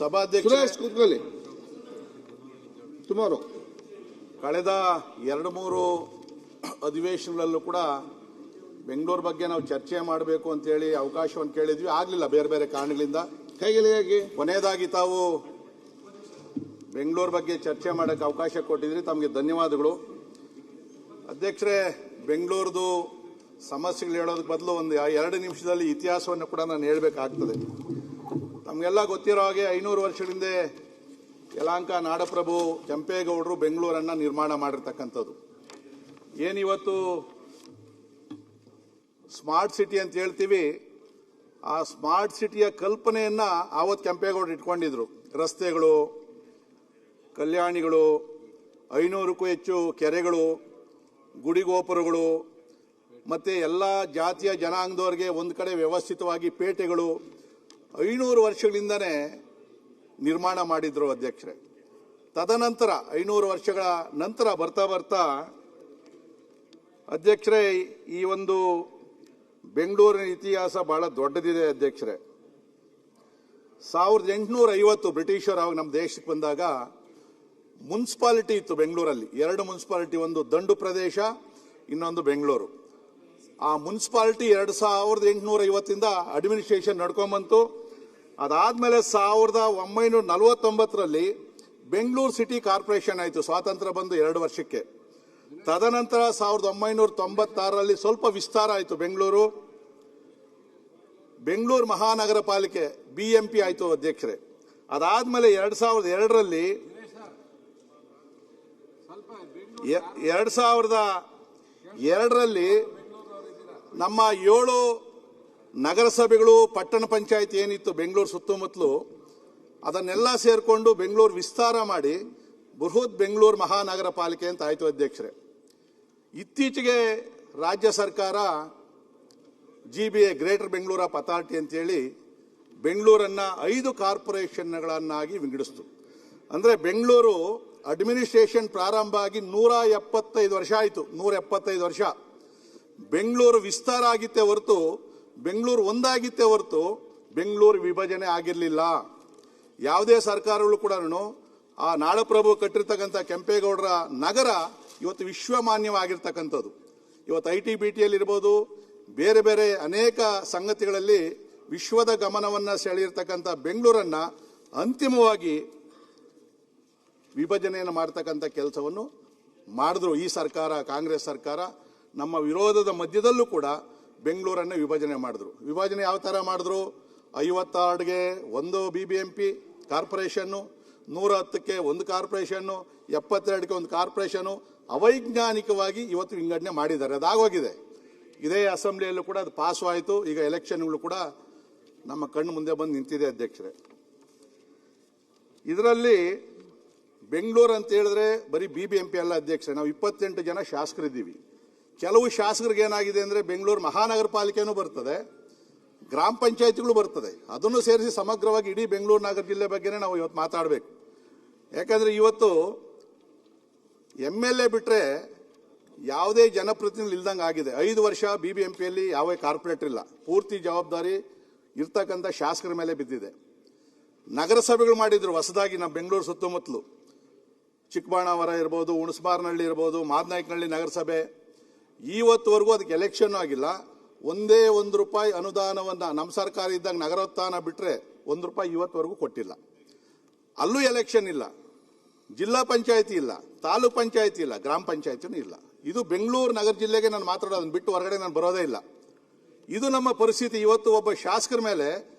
ಸಭಾಧ್ಯಕ್ಷ ಕೂತ್ಕೊಳ್ಳಿ. ಟುಮಾರೋ ಕಳೆದ 2-3 ಅಧಿವೇಶನಗಳಲ್ಲೂ ಕೂಡ ಬೆಂಗಳೂರು ಬಗ್ಗೆ ನಾವು ಚರ್ಚೆ ಮಾಡಬೇಕು ಅಂತೇಳಿ ಅವಕಾಶವನ್ನು ಕೇಳಿದ್ವಿ, ಆಗಲಿಲ್ಲ ಬೇರೆ ಬೇರೆ ಕಾರಣಗಳಿಂದ. ಹೇಗೆ ಕೊನೆಯದಾಗಿ ತಾವು ಬೆಂಗಳೂರು ಬಗ್ಗೆ ಚರ್ಚೆ ಮಾಡೋಕ್ಕೆ ಅವಕಾಶ ಕೊಟ್ಟಿದ್ರಿ, ತಮಗೆ ಧನ್ಯವಾದಗಳು. ಅಧ್ಯಕ್ಷರೇ, ಬೆಂಗಳೂರದು ಸಮಸ್ಯೆಗಳು ಹೇಳೋದಕ್ಕೆ ಬದಲು ಒಂದು 2 ನಿಮಿಷದಲ್ಲಿ ಇತಿಹಾಸವನ್ನು ಕೂಡ ನಾನು ಹೇಳಬೇಕಾಗ್ತದೆ. ತಮಗೆಲ್ಲ ಗೊತ್ತಿರೋ ಹಾಗೆ 500 ವರ್ಷಗಳಿಂದ ಯಲಹಂಕ ನಾಡಪ್ರಭು ಕೆಂಪೇಗೌಡರು ಬೆಂಗಳೂರನ್ನು ನಿರ್ಮಾಣ ಮಾಡಿರ್ತಕ್ಕಂಥದ್ದು. ಏನಿವತ್ತು ಸ್ಮಾರ್ಟ್ ಸಿಟಿ ಅಂತ ಹೇಳ್ತೀವಿ, ಆ ಸ್ಮಾರ್ಟ್ ಸಿಟಿಯ ಕಲ್ಪನೆಯನ್ನ ಆವತ್ತು ಕೆಂಪೇಗೌಡರು ಇಟ್ಕೊಂಡಿದ್ರು. ರಸ್ತೆಗಳು, ಕಲ್ಯಾಣಿಗಳು, 500ಕ್ಕೂ ಹೆಚ್ಚು ಕೆರೆಗಳು, ಗುಡಿಗೋಪುರಗಳು, ಮತ್ತೆ ಎಲ್ಲ ಜಾತಿಯ ಜನಾಂಗದವರಿಗೆ ಒಂದು ಕಡೆ ವ್ಯವಸ್ಥಿತವಾಗಿ ಪೇಟೆಗಳು 500 ವರ್ಷಗಳಿಂದನೇ ನಿರ್ಮಾಣ ಮಾಡಿದ್ರು ಅಧ್ಯಕ್ಷರೇ. ತದನಂತರ 500 ವರ್ಷಗಳ ನಂತರ ಬರ್ತಾ ಬರ್ತಾ ಅಧ್ಯಕ್ಷರೇ, ಈ ಒಂದು ಬೆಂಗಳೂರಿನ ಇತಿಹಾಸ ಬಹಳ ದೊಡ್ಡದಿದೆ ಅಧ್ಯಕ್ಷರೇ. 1850 ಬ್ರಿಟಿಷರು ಅವಾಗ ನಮ್ಮ ದೇಶಕ್ಕೆ ಬಂದಾಗ ಮುನ್ಸಿಪಾಲಿಟಿ ಇತ್ತು ಬೆಂಗಳೂರಲ್ಲಿ. 2 ಮುನ್ಸಿಪಾಲಿಟಿ, ಒಂದು ದಂಡು ಪ್ರದೇಶ, ಇನ್ನೊಂದು ಬೆಂಗಳೂರು. ಆ ಮುನ್ಸಿಪಾಲಿಟಿ 2850 ಅಡ್ಮಿನಿಸ್ಟ್ರೇಷನ್ ನಡ್ಕೊಂಡ್ಬಂತು. ಅದಾದ್ಮೇಲೆ 1949ರಲ್ಲಿ ಬೆಂಗಳೂರು ಸಿಟಿ ಕಾರ್ಪೊರೇಷನ್ ಆಯಿತು, ಸ್ವಾತಂತ್ರ್ಯ ಬಂದು 2 ವರ್ಷಕ್ಕೆ. ತದನಂತರ 1996ರಲ್ಲಿ ಸ್ವಲ್ಪ ವಿಸ್ತಾರ ಆಯಿತು ಬೆಂಗಳೂರು. ಬೆಂಗಳೂರು ಮಹಾನಗರ ಪಾಲಿಕೆ BMP ಆಯಿತು ಅಧ್ಯಕ್ಷರೇ. ಅದಾದ್ಮೇಲೆ 2002ರಲ್ಲಿ 2002ರಲ್ಲಿ ನಮ್ಮ 7 ನಗರಸಭೆಗಳು, ಪಟ್ಟಣ ಪಂಚಾಯತ್ ಏನಿತ್ತು ಬೆಂಗಳೂರು ಸುತ್ತಮುತ್ತಲು, ಅದನ್ನೆಲ್ಲ ಸೇರಿಕೊಂಡು ಬೆಂಗಳೂರು ವಿಸ್ತಾರ ಮಾಡಿ ಬೃಹತ್ ಬೆಂಗಳೂರು ಮಹಾನಗರ ಪಾಲಿಕೆ ಅಂತ ಆಯಿತು ಅಧ್ಯಕ್ಷರೇ. ಇತ್ತೀಚೆಗೆ ರಾಜ್ಯ ಸರ್ಕಾರ GBA greater Bengaluru of authority ಅಂತೇಳಿ ಬೆಂಗಳೂರನ್ನು 5 ಕಾರ್ಪೊರೇಷನ್ಗಳನ್ನಾಗಿ ವಿಂಗಡಿಸ್ತು. ಅಂದರೆ ಬೆಂಗಳೂರು ಅಡ್ಮಿನಿಸ್ಟ್ರೇಷನ್ ಪ್ರಾರಂಭ ಆಗಿ 175 ವರ್ಷ ಆಯಿತು. 175 ವರ್ಷ ಬೆಂಗಳೂರು ವಿಸ್ತಾರ ಆಗಿತ್ತೇ ಹೊರತು, ಬೆಂಗಳೂರು ಒಂದಾಗಿತ್ತೇ ಹೊರತು ಬೆಂಗಳೂರು ವಿಭಜನೆ ಆಗಿರಲಿಲ್ಲ. ಯಾವುದೇ ಸರ್ಕಾರಗಳು ಕೂಡ ಆ ನಾಡಪ್ರಭು ಕಟ್ಟಿರ್ತಕ್ಕಂಥ ಕೆಂಪೇಗೌಡರ ನಗರ ಇವತ್ತು ವಿಶ್ವಮಾನ್ಯವಾಗಿರ್ತಕ್ಕಂಥದ್ದು. ಇವತ್ತು IT-BTಯಲ್ಲಿ ಇರ್ಬೋದು, ಬೇರೆ ಬೇರೆ ಅನೇಕ ಸಂಗತಿಗಳಲ್ಲಿ ವಿಶ್ವದ ಗಮನವನ್ನು ಸೆಳೆಯಿರ್ತಕ್ಕಂಥ ಬೆಂಗಳೂರನ್ನು ಅಂತಿಮವಾಗಿ ವಿಭಜನೆಯನ್ನು ಮಾಡ್ತಕ್ಕಂಥ ಕೆಲಸವನ್ನು ಮಾಡಿದ್ರು ಈ ಸರ್ಕಾರ, ಕಾಂಗ್ರೆಸ್ ಸರ್ಕಾರ. ನಮ್ಮ ವಿರೋಧದ ಮಧ್ಯದಲ್ಲೂ ಕೂಡ ಬೆಂಗಳೂರನ್ನು ವಿಭಜನೆ ಮಾಡಿದ್ರು. ವಿಭಜನೆ ಯಾವ ಥರ ಮಾಡಿದ್ರು? 56ಗೆ 1 BBMP ಕಾರ್ಪೊರೇಷನ್ನು, 110ಕ್ಕೆ 1 ಕಾರ್ಪೊರೇಷನ್ನು, 72ಕ್ಕೆ 1 ಕಾರ್ಪೊರೇಷನ್ನು ಅವೈಜ್ಞಾನಿಕವಾಗಿ ಇವತ್ತು ವಿಂಗಡಣೆ ಮಾಡಿದ್ದಾರೆ. ಅದಾಗೋಗಿದೆ. ಇದೇ ಅಸೆಂಬ್ಲಿಯಲ್ಲೂ ಕೂಡ ಅದು ಪಾಸ್ ಆಯಿತು. ಈಗ ಎಲೆಕ್ಷನ್ಗಳು ಕೂಡ ನಮ್ಮ ಕಣ್ಣು ಮುಂದೆ ಬಂದು ನಿಂತಿದೆ ಅಧ್ಯಕ್ಷರೇ. ಇದರಲ್ಲಿ ಬೆಂಗಳೂರು ಅಂತ ಹೇಳಿದ್ರೆ ಬರೀ BBMP ಅಲ್ಲ ಅಧ್ಯಕ್ಷರೇ, ನಾವು 28 ಜನ ಶಾಸಕರಿದ್ದೀವಿ. ಕೆಲವು ಶಾಸಕರಿಗೆ ಏನಾಗಿದೆ ಅಂದರೆ ಬೆಂಗಳೂರು ಮಹಾನಗರ ಪಾಲಿಕೆನೂ ಬರ್ತದೆ, ಗ್ರಾಮ ಪಂಚಾಯತ್ಗಳು ಬರ್ತದೆ. ಅದನ್ನು ಸೇರಿಸಿ ಸಮಗ್ರವಾಗಿ ಇಡೀ ಬೆಂಗಳೂರು ನಗರ ಜಿಲ್ಲೆ ಬಗ್ಗೆನೇ ನಾವು ಇವತ್ತು ಮಾತಾಡಬೇಕು. ಯಾಕಂದರೆ ಇವತ್ತು MLA ಬಿಟ್ಟರೆ ಯಾವುದೇ ಜನಪ್ರತಿನಿಧಿ ಇಲ್ದಂಗೆ ಆಗಿದೆ. 5 ವರ್ಷ BBMPಯಲ್ಲಿ ಯಾವ ಕಾರ್ಪೊರೇಟರ್ ಇಲ್ಲ. ಪೂರ್ತಿ ಜವಾಬ್ದಾರಿ ಇರ್ತಕ್ಕಂಥ ಶಾಸಕರ ಮೇಲೆ ಬಿದ್ದಿದೆ. ನಗರಸಭೆಗಳು ಮಾಡಿದ್ರು ಹೊಸದಾಗಿ ನಮ್ಮ ಬೆಂಗಳೂರು ಸುತ್ತಮುತ್ತಲು, ಚಿಕ್ಕಬಾಣಾವರ ಇರ್ಬೋದು, ಹುಣಸಮಾರನಹಳ್ಳಿ ಇರ್ಬೋದು, ಮಾದನಾಯಕನಹಳ್ಳಿ ನಗರಸಭೆ. ಇವತ್ತುವರೆಗೂ ಅದಕ್ಕೆ ಎಲೆಕ್ಷನ್ ಆಗಿಲ್ಲ. ಒಂದೇ ₹1 ಅನುದಾನವನ್ನು ನಮ್ಮ ಸರ್ಕಾರ ಇದ್ದಾಗ ನಗರೋತ್ಥಾನ ಬಿಟ್ಟರೆ ₹1 ಇವತ್ತುವರೆಗೂ ಕೊಟ್ಟಿಲ್ಲ. ಅಲ್ಲೂ ಎಲೆಕ್ಷನ್ ಇಲ್ಲ. ಜಿಲ್ಲಾ ಪಂಚಾಯತಿ ಇಲ್ಲ, ತಾಲೂಕ್ ಪಂಚಾಯತಿ ಇಲ್ಲ, ಗ್ರಾಮ ಪಂಚಾಯತಿನೂ ಇಲ್ಲ. ಇದು ಬೆಂಗಳೂರು ನಗರ ಜಿಲ್ಲೆಗೆ ನಾನು ಮಾತಾಡೋದನ್ನು ಬಿಟ್ಟು ಹೊರಗಡೆ ನಾನು ಬರೋದೇ ಇಲ್ಲ. ಇದು ನಮ್ಮ ಪರಿಸ್ಥಿತಿ. ಇವತ್ತು ಒಬ್ಬ ಶಾಸಕರ ಮೇಲೆ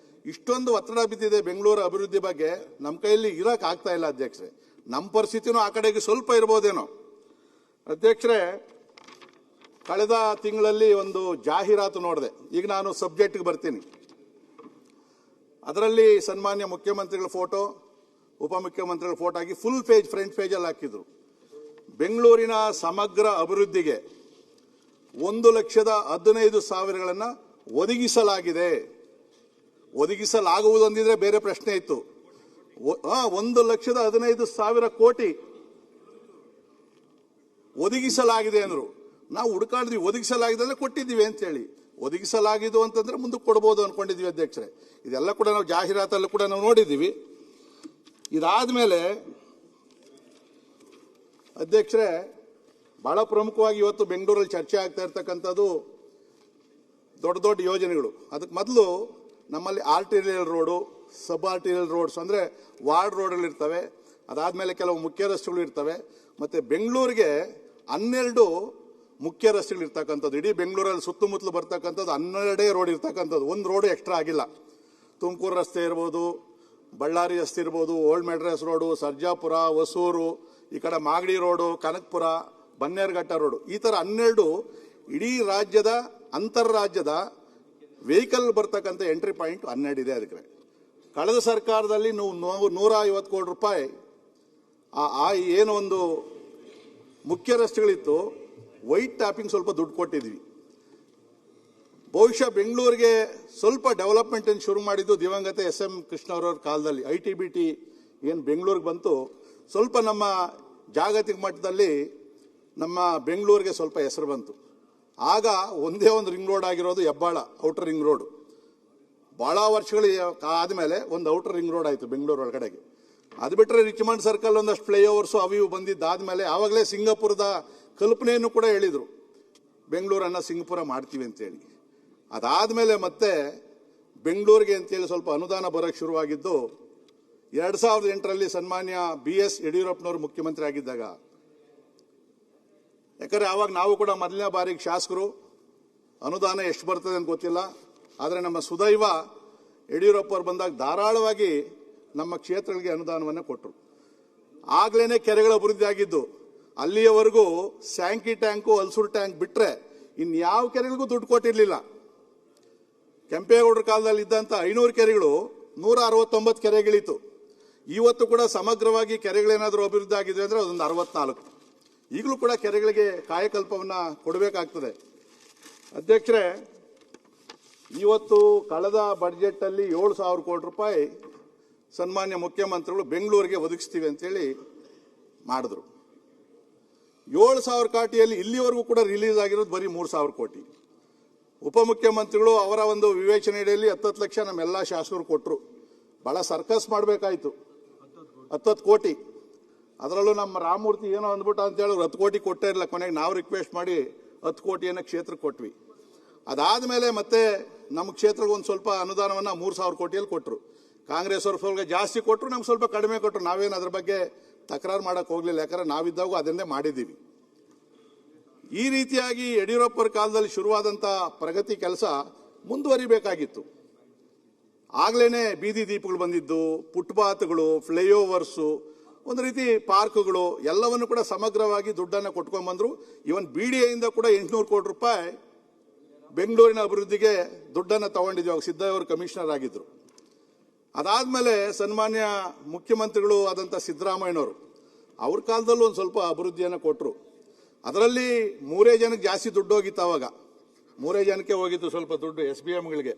ಇಷ್ಟೊಂದು ಒತ್ತಡ ಬಿದ್ದಿದೆ ಬೆಂಗಳೂರು ಅಭಿವೃದ್ಧಿ ಬಗ್ಗೆ, ನಮ್ಮ ಕೈಯಲ್ಲಿ ಇರೋಕೆ ಆಗ್ತಾ ಇಲ್ಲ ಅಧ್ಯಕ್ಷರೇ. ನಮ್ಮ ಪರಿಸ್ಥಿತಿನೂ ಆ ಕಡೆಗೆ ಸ್ವಲ್ಪ ಇರ್ಬೋದೇನೋ ಅಧ್ಯಕ್ಷರೇ. ಕಳೆದ ತಿಂಗಳಲ್ಲಿ ಒಂದು ಜಾಹೀರಾತು ನೋಡಿದೆ. ಈಗ ನಾನು ಸಬ್ಜೆಕ್ಟ್ಗೆ ಬರ್ತೀನಿ. ಅದರಲ್ಲಿ ಸನ್ಮಾನ್ಯ ಮುಖ್ಯಮಂತ್ರಿಗಳ ಫೋಟೋ, ಉಪಮುಖ್ಯಮಂತ್ರಿಗಳ ಫೋಟೋ ಆಗಿ ಫುಲ್ ಪೇಜ್, ಫ್ರಂಟ್ ಪೇಜಲ್ಲಿ ಹಾಕಿದ್ರು. ಬೆಂಗಳೂರಿನ ಸಮಗ್ರ ಅಭಿವೃದ್ಧಿಗೆ 1,15,000 ಒದಗಿಸಲಾಗಿದೆ. ಒದಗಿಸಲಾಗುವುದೊಂದಿದ್ರೆ ಬೇರೆ ಪ್ರಶ್ನೆ ಇತ್ತು. 1,15,000 ಕೋಟಿ ಒದಗಿಸಲಾಗಿದೆ ಅಂದ್ರು. ನಾವು ಹುಡುಕಾಡಿದ್ವಿ, ಒದಗಿಸಲಾಗಿದೆ ಅಂದ್ರೆ ಕೊಟ್ಟಿದ್ದೀವಿ ಅಂತ ಹೇಳಿ. ಒದಗಿಸಲಾಗಿದ್ದು ಅಂತಂದ್ರೆ ಮುಂದಕ್ಕೆ ಕೊಡ್ಬೋದು ಅನ್ಕೊಂಡಿದ್ವಿ ಅಧ್ಯಕ್ಷರೇ. ಇದೆಲ್ಲ ಕೂಡ ನಾವು ಜಾಹೀರಾತಲ್ಲೂ ಕೂಡ ನಾವು ನೋಡಿದ್ದೀವಿ. ಇದಾದ್ಮೇಲೆ ಅಧ್ಯಕ್ಷರೇ, ಬಹಳ ಪ್ರಮುಖವಾಗಿ ಇವತ್ತು ಬೆಂಗಳೂರಲ್ಲಿ ಚರ್ಚೆ ಆಗ್ತಾ ಇರ್ತಕ್ಕಂಥದ್ದು ದೊಡ್ಡ ದೊಡ್ಡ ಯೋಜನೆಗಳು. ಅದಕ್ಕೆ ಮೊದಲು ನಮ್ಮಲ್ಲಿ ಆರ್ಟಿರಿಯಲ್ ರೋಡು, ಸಬ್ ಆರ್ಟಿರಿಯಲ್ ರೋಡ್ಸ್ ಅಂದರೆ ವಾರ್ಡ್ ರೋಡ್ಗಳು ಇರ್ತವೆ. ಅದಾದಮೇಲೆ ಕೆಲವು ಮುಖ್ಯ ರಸ್ತೆಗಳು ಇರ್ತವೆ. ಮತ್ತು ಬೆಂಗಳೂರಿಗೆ 12 ಮುಖ್ಯ ರಸ್ತೆಗಳು ಇರ್ತಕ್ಕಂಥದ್ದು. ಇಡೀ ಬೆಂಗಳೂರಲ್ಲಿ ಸುತ್ತಮುತ್ತಲು ಬರ್ತಕ್ಕಂಥದ್ದು 12 ರೋಡ್ ಇರ್ತಕ್ಕಂಥದ್ದು. ಒಂದು ರೋಡು ಎಕ್ಸ್ಟ್ರಾ ಆಗಿಲ್ಲ. ತುಮಕೂರು ರಸ್ತೆ ಇರ್ಬೋದು, ಬಳ್ಳಾರಿ ರಸ್ತೆ ಇರ್ಬೋದು, ಓಲ್ಡ್ ಮೆಡ್ರಾಸ್ ರೋಡು, ಸರ್ಜಾಪುರ, ಹೊಸೂರು, ಈ ಕಡೆ ಮಾಗಡಿ ರೋಡು, ಕನಕಪುರ, ಬನ್ನೇರುಘಟ್ಟ ರೋಡು, ಈ ಥರ 12 ಇಡೀ ರಾಜ್ಯದ ಅಂತರ್ರಾಜ್ಯದ ವೆಹಿಕಲ್ ಬರ್ತಕ್ಕಂಥ ಎಂಟ್ರಿ ಪಾಯಿಂಟ್ 12 ಇದೆ. ಅದಕ್ಕೆ ಕಳೆದ ಸರ್ಕಾರದಲ್ಲಿ 150 ಕೋಟಿ ರೂಪಾಯಿ ಏನು ಒಂದು ಮುಖ್ಯ ರಸ್ತೆಗಳಿತ್ತು, ವೈಟ್ ಟ್ಯಾಪಿಂಗ್ ಸ್ವಲ್ಪ ದುಡ್ಡು ಕೊಟ್ಟಿದ್ವಿ. ಬಹುಶಃ ಬೆಂಗಳೂರಿಗೆ ಸ್ವಲ್ಪ ಡೆವಲಪ್ಮೆಂಟ್ ಏನು ಶುರು ಮಾಡಿದ್ದು ದಿವಂಗತ SM ಕೃಷ್ಣ ಅವರ ಕಾಲದಲ್ಲಿ. ITBT ಏನು ಬೆಂಗಳೂರಿಗೆ ಬಂತು, ಸ್ವಲ್ಪ ನಮ್ಮ ಜಾಗತಿಕ ಮಟ್ಟದಲ್ಲಿ ನಮ್ಮ ಬೆಂಗಳೂರಿಗೆ ಸ್ವಲ್ಪ ಹೆಸರು ಬಂತು. ಆಗ ಒಂದೇ ಒಂದು ರಿಂಗ್ ರೋಡ್ ಆಗಿರೋದು ಹೆಬ್ಬಾಳ ಔಟರ್ ರಿಂಗ್ ರೋಡ್. ಭಾಳ ವರ್ಷಗಳು ಆದಮೇಲೆ ಒಂದು ಔಟರ್ ರಿಂಗ್ ರೋಡ್ ಆಯಿತು ಬೆಂಗಳೂರು ಒಳಗಡೆಗೆ. ಅದು ಬಿಟ್ಟರೆ ರಿಚ್ಮಂಡ್ ಸರ್ಕಲ್ ಒಂದಷ್ಟು ಫ್ಲೈಓವರ್ಸು ಅವು ಬಂದಿದ್ದಾದಮೇಲೆ ಆವಾಗಲೇ ಸಿಂಗಾಪುರದ ಕಲ್ಪನೆಯನ್ನು ಕೂಡ ಹೇಳಿದರು, ಬೆಂಗಳೂರನ್ನು ಸಿಂಗಾಪುರ ಮಾಡ್ತೀವಿ ಅಂತೇಳಿ. ಅದಾದಮೇಲೆ ಮತ್ತೆ ಬೆಂಗಳೂರಿಗೆ ಅಂತೇಳಿ ಸ್ವಲ್ಪ ಅನುದಾನ ಬರೋಕ್ಕೆ ಶುರುವಾಗಿದ್ದು 2008ರಲ್ಲಿ ಸನ್ಮಾನ್ಯ BS ಯಡಿಯೂರಪ್ಪನವರು ಮುಖ್ಯಮಂತ್ರಿ ಆಗಿದ್ದಾಗ. ಯಾಕಂದರೆ ಆವಾಗ ನಾವು ಕೂಡ ಮೊದಲನೇ ಬಾರಿಗೆ ಶಾಸಕರು, ಅನುದಾನ ಎಷ್ಟು ಬರ್ತದೆ ಅಂತ ಗೊತ್ತಿಲ್ಲ. ಆದರೆ ನಮ್ಮ ಸುದೈವ ಯಡಿಯೂರಪ್ಪ ಅವರು ಬಂದಾಗ ಧಾರಾಳವಾಗಿ ನಮ್ಮ ಕ್ಷೇತ್ರಗಳಿಗೆ ಅನುದಾನವನ್ನು ಕೊಟ್ಟರು. ಆಗ್ಲೇ ಕೆರೆಗಳ ಅಭಿವೃದ್ಧಿ ಆಗಿದ್ದು. ಅಲ್ಲಿಯವರೆಗೂ ಸ್ಯಾಂಕಿ ಟ್ಯಾಂಕು, ಹಲ್ಸೂರು ಟ್ಯಾಂಕ್ ಬಿಟ್ಟರೆ ಇನ್ಯಾವ ಕೆರೆಗಳಿಗೂ ದುಡ್ಡು ಕೊಟ್ಟಿರಲಿಲ್ಲ. ಕೆಂಪೇಗೌಡರ ಕಾಲದಲ್ಲಿ ಇದ್ದಂಥ 500 ಕೆರೆಗಳು 169 ಕೆರೆಗಳಿತ್ತು. ಇವತ್ತು ಕೂಡ ಸಮಗ್ರವಾಗಿ ಕೆರೆಗಳೇನಾದರೂ ಅಭಿವೃದ್ಧಿ ಆಗಿದೆ ಅಂದರೆ ಅದೊಂದು 64. ಈಗಲೂ ಕೂಡ ಕೆರೆಗಳಿಗೆ ಕಾಯಕಲ್ಪವನ್ನು ಕೊಡಬೇಕಾಗ್ತದೆ. ಅಧ್ಯಕ್ಷರೇ, ಇವತ್ತು ಕಳೆದ ಬಡ್ಜೆಟ್ಟಲ್ಲಿ 7,000 ಕೋಟಿ ರೂಪಾಯಿ ಸನ್ಮಾನ್ಯ ಮುಖ್ಯಮಂತ್ರಿಗಳು ಬೆಂಗಳೂರಿಗೆ ಒದಗಿಸ್ತೀವಿ ಅಂತೇಳಿ ಮಾಡಿದ್ರು. 7,000 ಕೋಟಿಯಲ್ಲಿ ಇಲ್ಲಿವರೆಗೂ ಕೂಡ ರಿಲೀಸ್ ಆಗಿರೋದು ಬರೀ 3,000 ಕೋಟಿ. ಉಪಮುಖ್ಯಮಂತ್ರಿಗಳು ಅವರ ಒಂದು ವಿವೇಚನೆಯಲ್ಲಿ 10 ಲಕ್ಷ ನಮ್ಮೆಲ್ಲ ಶಾಸಕರು ಕೊಟ್ಟರು. ಭಾಳ ಸರ್ಕಸ್ ಮಾಡಬೇಕಾಯ್ತು. 10 ಕೋಟಿ, ಅದರಲ್ಲೂ ನಮ್ಮ ರಾಮಮೂರ್ತಿ ಏನೋ ಅಂದ್ಬಿಟ್ಟು ಅಂತೇಳಿ 10 ಕೋಟಿ ಕೊಟ್ಟೇ ಇರಲಿಲ್ಲ. ಕೊನೆಗೆ ನಾವು ರಿಕ್ವೆಸ್ಟ್ ಮಾಡಿ 10 ಕೋಟಿಯನ್ನು ಕ್ಷೇತ್ರಕ್ಕೆ ಕೊಟ್ವಿ. ಅದಾದಮೇಲೆ ಮತ್ತೆ ನಮ್ಮ ಕ್ಷೇತ್ರಕ್ಕೆ ಒಂದು ಸ್ವಲ್ಪ ಅನುದಾನವನ್ನು 3,000 ಕೋಟಿಯಲ್ಲಿ ಕೊಟ್ಟರು. ಕಾಂಗ್ರೆಸ್ ಅವರು ಸ್ವಲ್ಪ ಜಾಸ್ತಿ ಕೊಟ್ಟರು, ನಮ್ಗೆ ಸ್ವಲ್ಪ ಕಡಿಮೆ ಕೊಟ್ಟರು. ನಾವೇನು ಅದ್ರ ಬಗ್ಗೆ ತಕರಾರು ಮಾಡೋಕ್ಕೆ ಹೋಗಲಿಲ್ಲ, ಯಾಕಂದರೆ ನಾವಿದ್ದಾಗೂ ಅದನ್ನೇ ಮಾಡಿದ್ದೀವಿ. ಈ ರೀತಿಯಾಗಿ ಯಡಿಯೂರಪ್ಪರ ಕಾಲದಲ್ಲಿ ಶುರುವಾದಂಥ ಪ್ರಗತಿ ಕೆಲಸ ಮುಂದುವರಿಬೇಕಾಗಿತ್ತು. ಆಗ್ಲೇ ಬೀದಿ ದೀಪಗಳು ಬಂದಿದ್ದು, ಫುಟ್ಪಾತ್ಗಳು, ಫ್ಲೈಓವರ್ಸು, ಒಂದು ರೀತಿ ಪಾರ್ಕ್ಗಳು ಎಲ್ಲವನ್ನು ಕೂಡ ಸಮಗ್ರವಾಗಿ ದುಡ್ಡನ್ನು ಕೊಟ್ಕೊಂಡ್ಬಂದರು. ಇವನ್ BDAಯಿಂದ ಕೂಡ 800 ಕೋಟಿ ರೂಪಾಯಿ ಬೆಂಗಳೂರಿನ ಅಭಿವೃದ್ಧಿಗೆ ದುಡ್ಡನ್ನು ತಗೊಂಡಿದ್ವಿ. ಅವಾಗ ಸಿದ್ದಯ್ಯ ಅವರು ಕಮಿಷನರ್ ಆಗಿದ್ದರು. ಅದಾದಮೇಲೆ ಸನ್ಮಾನ್ಯ ಮುಖ್ಯಮಂತ್ರಿಗಳು ಆದಂಥ ಸಿದ್ದರಾಮಯ್ಯನವರು ಅವ್ರ ಕಾಲದಲ್ಲೂ ಒಂದು ಸ್ವಲ್ಪ ಅಭಿವೃದ್ಧಿಯನ್ನು ಕೊಟ್ಟರು. ಅದರಲ್ಲಿ 3 ಜನಕ್ಕೆ ಜಾಸ್ತಿ ದುಡ್ಡು ಹೋಗಿತ್ತು. ಅವಾಗ 3 ಜನಕ್ಕೆ ಹೋಗಿತ್ತು ಸ್ವಲ್ಪ ದುಡ್ಡು SBMಗಳಿಗೆ,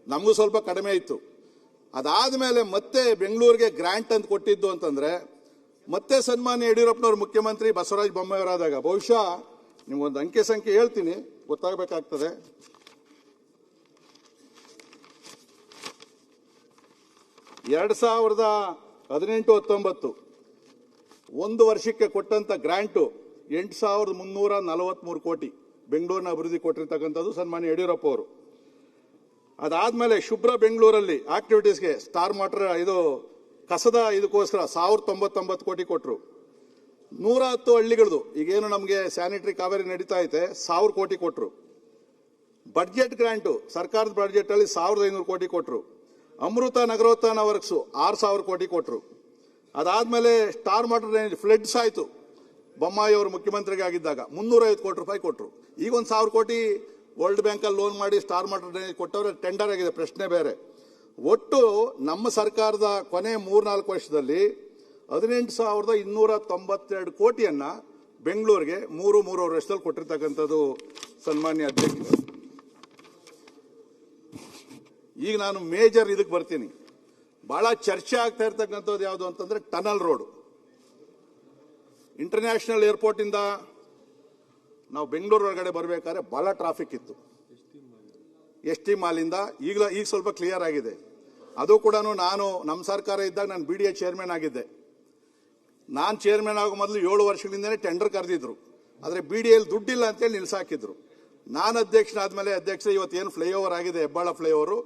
ನಮಗೂ ಸ್ವಲ್ಪ ಕಡಿಮೆ ಇತ್ತು. ಅದಾದಮೇಲೆ ಮತ್ತೆ ಬೆಂಗಳೂರಿಗೆ ಗ್ರ್ಯಾಂಟ್ ಅಂತ ಕೊಟ್ಟಿದ್ದು ಅಂತಂದರೆ ಮತ್ತೆ ಸನ್ಮಾನ್ಯ ಯಡಿಯೂರಪ್ಪನವರು ಮುಖ್ಯಮಂತ್ರಿ ಬಸವರಾಜ ಬೊಮ್ಮಾಯಿಯವರಾದಾಗ, ಬಹುಶಃ ನಿಮ್ಗೊಂದು ಅಂಕೆ ಸಂಖ್ಯೆ ಹೇಳ್ತೀನಿ, ಗೊತ್ತಾಗಬೇಕಾಗ್ತದೆ. 2018-19 ಒಂದು ವರ್ಷಕ್ಕೆ ಕೊಟ್ಟಂತ ಗ್ರಾಂಟು 8,343 ಕೋಟಿ ಬೆಂಗಳೂರಿನ ಅಭಿವೃದ್ಧಿ ಕೊಟ್ಟಿರ್ತಕ್ಕಂಥದ್ದು ಸನ್ಮಾನ್ಯ ಯಡಿಯೂರಪ್ಪ ಅವರು. ಅದಾದ್ಮೇಲೆ ಶುಭ್ರ ಬೆಂಗಳೂರಲ್ಲಿ ಆಕ್ಟಿವಿಟೀಸ್ಗೆ ಸ್ಟಾರ್ ವಾಟರ್ ಇದು ಕಸದ ಇದಕ್ಕೋಸ್ಕರ 1,099 ಕೋಟಿ ಕೊಟ್ಟರು. 110 ಹಳ್ಳಿಗಳದು ಈಗೇನು ನಮಗೆ ಸ್ಯಾನಿಟರಿ ಕಾವೇರಿ ನಡೀತಾ ಐತೆ 1,000 ಕೋಟಿ ಕೊಟ್ಟರು. ಬಡ್ಜೆಟ್ ಗ್ರಾಂಟು ಸರ್ಕಾರದ ಬಡ್ಜೆಟ್ ಅಲ್ಲಿ 1,500 ಕೋಟಿ ಕೊಟ್ಟರು. ಅಮೃತ ನಗರೋತ್ಥಾನ ವರ್ಕ್ಸು 6,000 ಕೋಟಿ ಕೊಟ್ಟರು. ಅದಾದ್ಮೇಲೆ ಸ್ಟಾರ್ ವಾಟರ್ ರೇಂಜ್ ಫ್ಲಡ್ಸ್ ಆಯಿತು, ಬೊಮ್ಮಾಯಿ ಅವರು ಮುಖ್ಯಮಂತ್ರಿಗೆ ಆಗಿದ್ದಾಗ 350 ಕೋಟಿ ರೂಪಾಯಿ ಕೊಟ್ಟರು. ಈಗ 1,000 ಕೋಟಿ ವರ್ಲ್ಡ್ ಬ್ಯಾಂಕಲ್ಲಿ ಲೋನ್ ಮಾಡಿ ಸ್ಟಾರ್ ವಾಟರ್ ರೇಂಜ್ ಕೊಟ್ಟವ್ರೆ, ಟೆಂಡರ್ ಆಗಿದೆ, ಪ್ರಶ್ನೆ ಬೇರೆ. ಒಟ್ಟು ನಮ್ಮ ಸರ್ಕಾರದ ಕೊನೆ 3-4 ವರ್ಷದಲ್ಲಿ 18,292 ಕೋಟಿಯನ್ನ ಬೆಂಗಳೂರಿಗೆ 3.5 ವರ್ಷದಲ್ಲಿ ಕೊಟ್ಟಿರ್ತಕ್ಕಂಥದ್ದು ಸನ್ಮಾನ್ಯ ಅಧ್ಯಕ್ಷರು. ಈಗ ನಾನು ಮೇಜರ್ ಇದಕ್ಕೆ ಬರ್ತೀನಿ. ಬಹಳ ಚರ್ಚೆ ಆಗ್ತಾ ಇರ್ತಕ್ಕಂಥದ್ದು ಯಾವುದು ಅಂತಂದ್ರೆ ಟನಲ್ ರೋಡ್. ಇಂಟರ್ನ್ಯಾಷನಲ್ ಏರ್ಪೋರ್ಟ್ ಇಂದ ನಾವು ಬೆಂಗಳೂರು ಒಳಗಡೆ ಬರಬೇಕಾದ್ರೆ ಬಹಳ ಟ್ರಾಫಿಕ್ ಇತ್ತು. ST ಮಾಲಿಂದ ಈಗ ಸ್ವಲ್ಪ ಕ್ಲಿಯರ್ ಆಗಿದೆ. ಅದು ಕೂಡ ನಾನು ನಮ್ಮ ಸರ್ಕಾರ ಇದ್ದಾಗ ನಾನು BDA ಚೇರ್ಮನ್ ಆಗಿದ್ದೆ. ನಾನು ಚೇರ್ಮನ್ ಆಗೋ ಮೊದಲು 7 ವರ್ಷಗಳಿಂದನೇ ಟೆಂಡರ್ ಕರೆದಿದ್ರು. ಆದರೆ BDAಯಲ್ಲಿ ದುಡ್ಡಿಲ್ಲ ಅಂತೇಳಿ ನಿಲ್ಸಾಕಿದ್ರು. ನಾನು ಅಧ್ಯಕ್ಷನಾದ್ಮೇಲೆ ಇವತ್ತೇನು ಫ್ಲೈಓವರ್ ಆಗಿದೆ, ಹೆಬ್ಬಾಳ ಫ್ಲೈಓವರು,